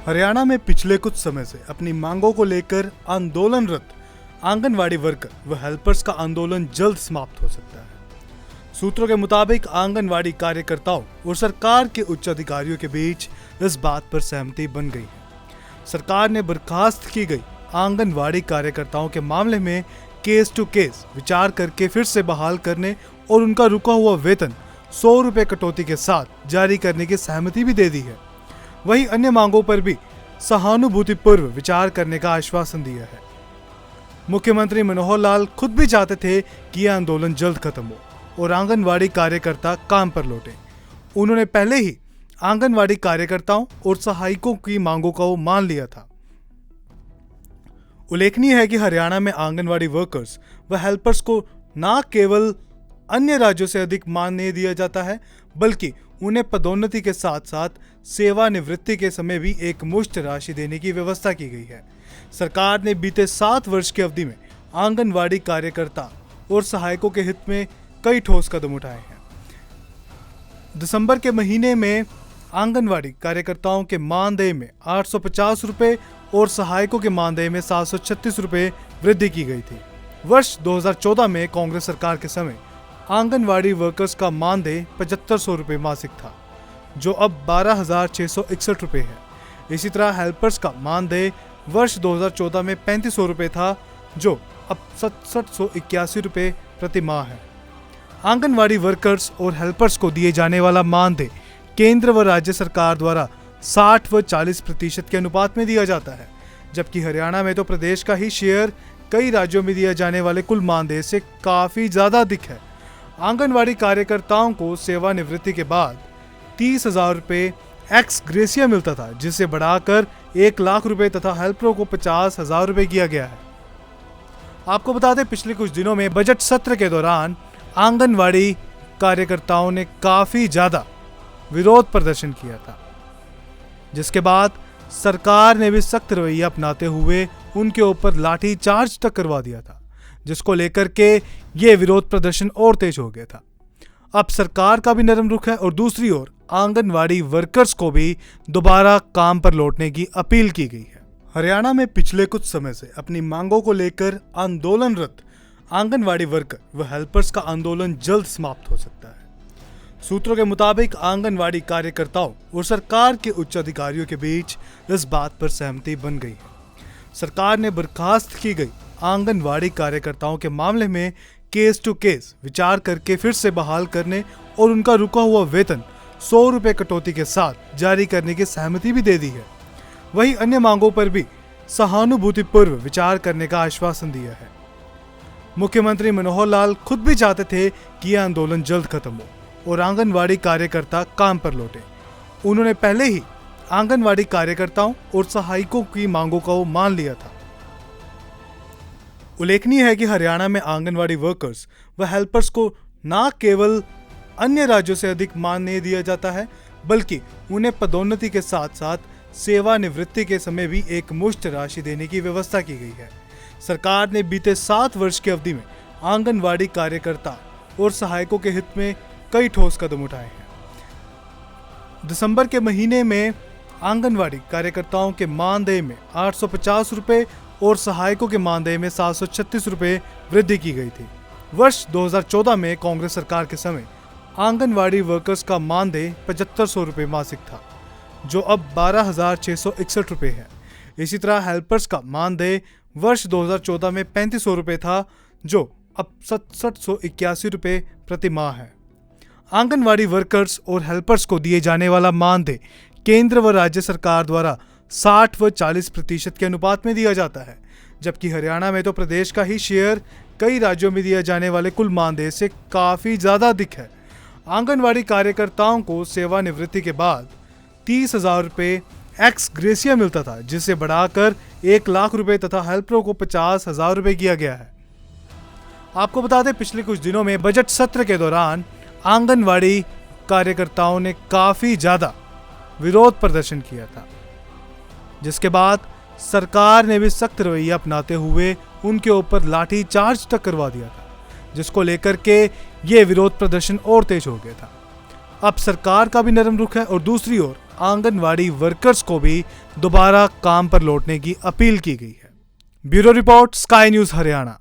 हरियाणा में पिछले कुछ समय से अपनी मांगों को लेकर आंदोलनरत आंगनवाड़ी वर्कर व हेल्पर्स का आंदोलन जल्द समाप्त हो सकता है। सूत्रों के मुताबिक आंगनवाड़ी कार्यकर्ताओं और सरकार के उच्च अधिकारियों के बीच इस बात पर सहमति बन गई है। सरकार ने बर्खास्त की गई आंगनवाड़ी कार्यकर्ताओं के मामले में केस टू केस विचार करके फिर से बहाल करने और उनका रुका हुआ वेतन 100 रुपए कटौती के साथ जारी करने की सहमति भी दे दी है। वहीं अन्य मांगों पर भी सहानुभूतिपूर्व विचार करने का आश्वासन दिया है। मुख्यमंत्री मनोहर लाल खुद भी चाहते थे कि यह आंदोलन जल्द खत्म हो और आंगनवाड़ी कार्यकर्ता काम पर लौटे। उन्होंने पहले ही आंगनवाड़ी कार्यकर्ताओं और सहायकों की मांगों को मान लिया था। उल्लेखनीय है कि हरियाणा में आंगनवाड़ी वर्कर्स व हेल्पर्स को न केवल अन्य राज्यों से अधिक मान नहीं दिया जाता है, बल्कि उन्हें पदोन्नति के साथ साथ सेवानिवृत्ति के समय भी एक मुश्त राशि देने की व्यवस्था की गई है। सरकार ने बीते 7 वर्ष की अवधि में आंगनवाड़ी कार्यकर्ता और सहायकों के हित में कई ठोस कदम उठाए हैं। दिसंबर के महीने में आंगनवाड़ी कार्यकर्ताओं के मानदेय में 850 रुपए और सहायकों के मानदेय में 736 रुपए वृद्धि की गई थी। वर्ष 2014 में कांग्रेस सरकार के समय आंगनवाड़ी वर्कर्स का मानदेय 7500 रुपए मासिक था, जो अब 12,661 रुपए है। इसी तरह हेल्पर्स का मानदेय वर्ष 2014 में 3500 रुपए था, जो अब 6781 रुपए प्रति माह है। आंगनवाड़ी वर्कर्स और हेल्पर्स को दिए जाने वाला मानदेय केंद्र व राज्य सरकार द्वारा 60 व 40% के अनुपात में दिया जाता है, जबकि हरियाणा में तो प्रदेश का ही शेयर कई राज्यों में दिए जाने वाले कुल मानदेय से काफी ज्यादा अधिक है। आंगनवाड़ी कार्यकर्ताओं को सेवानिवृत्ति के बाद 30,000 रुपए एक्स ग्रेसिया मिलता था, जिसे बढ़ाकर 1 लाख रुपए तथा हेल्परों को 50,000 रुपए किया गया है। आपको बता दें, पिछले कुछ दिनों में बजट सत्र के दौरान आंगनवाड़ी कार्यकर्ताओं ने काफी ज्यादा विरोध प्रदर्शन किया था, जिसके बाद सरकार ने भी सख्त रवैया अपनाते हुए उनके ऊपर लाठी चार्ज तक करवा दिया था, जिसको लेकर के ये विरोध प्रदर्शन और तेज हो गया था। अब सरकार का भी नरम रुख है और दूसरी ओर आंगनवाड़ी वर्कर्स को भी दोबारा काम पर लौटने की अपील की गई है। हरियाणा में पिछले कुछ समय से अपनी मांगों को लेकर आंदोलनरत आंगनवाड़ी वर्कर व हेल्पर्स का आंदोलन जल्द समाप्त हो सकता है। सूत्रों के मुताबिक आंगनवाड़ी कार्यकर्ताओं और सरकार के उच्च अधिकारियों के बीच इस बात पर सहमति बन गई है। सरकार ने बर्खास्त की गई आंगनवाड़ी कार्यकर्ताओं के मामले में केस टू केस विचार करके फिर से बहाल करने और उनका रुका हुआ वेतन 100 रुपए कटौती के साथ जारी करने की सहमति भी दे दी है। वहीं अन्य मांगों पर भी सहानुभूतिपूर्व विचार करने का आश्वासन दिया है। मुख्यमंत्री मनोहर लाल खुद भी चाहते थे कि यह आंदोलन जल्द खत्म हो और आंगनवाड़ी कार्यकर्ता काम पर लौटे। उन्होंने पहले ही आंगनवाड़ी कार्यकर्ताओं और सहायकों की मांगों को मान लिया था। उल्लेखनीय है कि हरियाणा में आंगनवाड़ी वर्कर्स व हेल्पर्स को न केवल अन्य राज्यों से अधिक मान नहीं दिया जाता है, बल्कि उन्हें पदोन्नति के साथ साथ सेवानिवृत्ति के समय भी एक मुश्त राशि देने की व्यवस्था की गई है। सरकार ने बीते 7 वर्ष की अवधि में आंगनवाड़ी कार्यकर्ता और सहायकों के हित में कई ठोस कदम उठाए हैं। दिसंबर के महीने में आंगनवाड़ी कार्यकर्ताओं के मानदेय में 850 रुपए और सहायकों के मानदेय में 736 रुपए वृद्धि की गई थी। वर्ष 2014 में कांग्रेस सरकार के समय आंगनवाड़ी वर्कर्स का मानदेय 7500 रुपए मासिक था, जो अब 12,661 रुपए है। इसी तरह हेल्पर्स का मानदेय वर्ष 2014 में 3500 रुपए था, जो अब 6781 रुपए प्रति माह है। आंगनवाड़ी वर्कर्स और हेल्पर्स को दिए जाने वाला मानदेय केंद्र व राज्य सरकार द्वारा 60 व 40% के अनुपात में दिया जाता है, जबकि हरियाणा में तो प्रदेश का ही शेयर कई राज्यों में दिए जाने वाले कुल मानदेय से काफी ज्यादा अधिक है। आंगनवाड़ी कार्यकर्ताओं को सेवानिवृत्ति के बाद 30,000 रुपए एक्स ग्रेसिया मिलता था, जिसे बढ़ाकर 1 लाख रुपए तथा हेल्परों को 50,000 रुपए किया गया है। आपको बता दें, पिछले कुछ दिनों में बजट सत्र के दौरान आंगनवाड़ी कार्यकर्ताओं ने काफी ज्यादा विरोध प्रदर्शन किया था, जिसके बाद सरकार ने भी सख्त रवैया अपनाते हुए उनके ऊपर लाठी चार्ज तक करवा दिया था, जिसको लेकर के ये विरोध प्रदर्शन और तेज हो गया था। अब सरकार का भी नरम रुख है और दूसरी ओर आंगनवाड़ी वर्कर्स को भी दोबारा काम पर लौटने की अपील की गई है। Bureau report, sky news Haryana.